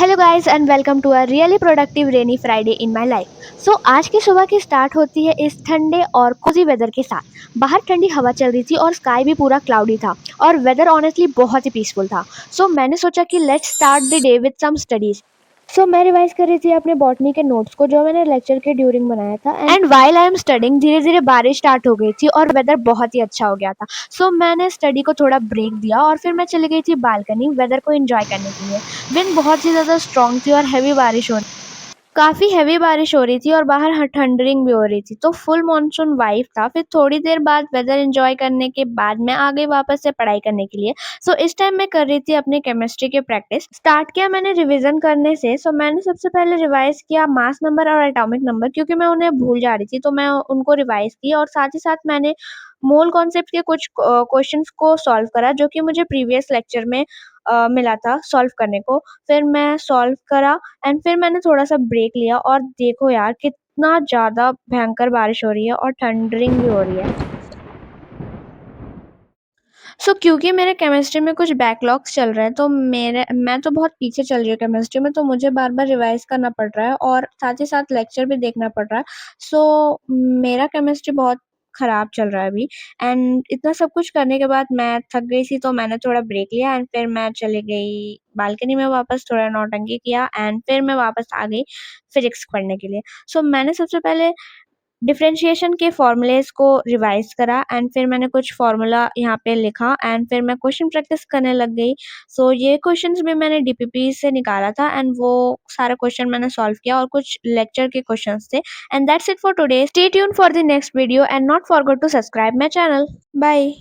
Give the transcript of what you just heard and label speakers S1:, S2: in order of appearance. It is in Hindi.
S1: Hello guys and welcome to a really productive rainy Friday in my life. आज की सुबह की स्टार्ट होती है इस ठंडे और कोजी वेदर के साथ। बाहर ठंडी हवा चल रही थी और स्काई भी पूरा क्लाउडी था और वेदर ऑनेस्टली बहुत ही पीसफुल था। मैंने सोचा कि let's start the day with some studies. मैं रिवाइज कर रही थी अपने बॉटनी के नोट्स को जो मैंने लेक्चर के ड्यूरिंग बनाया था। And while I am studying धीरे धीरे बारिश स्टार्ट हो गई थी और वेदर बहुत ही अच्छा हो गया था। मैंने स्टडी को थोड़ा ब्रेक दिया और फिर मैं चली गई थी बालकनी वेदर को एंजॉय करने के लिए। विंड बहुत ही ज़्यादा स्ट्रॉन्ग थी और काफ़ी हैवी बारिश हो रही थी और बाहर थंडरिंग भी हो रही थी, तो फुल मॉनसून वाइब था। फिर थोड़ी देर बाद वेदर एंजॉय करने के बाद मैं आ गई वापस से पढ़ाई करने के लिए। इस टाइम मैं कर रही थी अपनी केमिस्ट्री के प्रैक्टिस। स्टार्ट किया मैंने रिवीजन करने से। मैंने सबसे पहले रिवाइज किया मास नंबर और एटॉमिक नंबर, क्योंकि मैं उन्हें भूल जा रही थी, तो मैं उनको रिवाइज की और साथ ही साथ मैंने मोल कॉन्सेप्ट के कुछ क्वेश्चंस को सॉल्व करा जो कि मुझे प्रीवियस लेक्चर में मिला था सॉल्व करने को। फिर मैं सॉल्व करा एंड फिर मैंने थोड़ा-सा ब्रेक लिया और देखो यार कितना ज़्यादा भयंकर बारिश हो रही है और थंडरिंग भी हो रही है। क्योंकि मेरे केमिस्ट्री में कुछ बैकलॉग्स चल रहे हैं, तो मेरे मैं तो बहुत पीछे चल रही हूँ केमिस्ट्री में, तो मुझे बार-बार रिवाइज़ करना पड़ रहा है और साथ ही साथ लेक्चर भी देखना पड़ रहा है। मेरा केमिस्ट्री बहुत खराब चल रहा है अभी। एंड इतना सब कुछ करने के बाद मैं थक गई थी, तो मैंने थोड़ा ब्रेक लिया एंड फिर मैं चली गई बालकनी में वापस, थोड़ा नौटंकी किया एंड फिर मैं वापस आ गई फिज़िक्स पढ़ने के लिए। मैंने सबसे पहले डिफरेंशिएशन के फ़ॉर्मूलेज़ को रिवाइज़ करा एंड फिर मैंने कुछ फ़ॉर्मूला यहाँ पे लिखा एंड फिर मैं क्वेश्चन प्रैक्टिस करने लग गई। ये क्वेश्चंस भी मैंने डीपीपी से निकाला था एंड वो सारा क्वेश्चन मैंने सॉल्व किया और कुछ लेक्चर के क्वेश्चंस थे। And that's it for today. Stay tuned for the next video and not forget to subscribe my channel. Bye.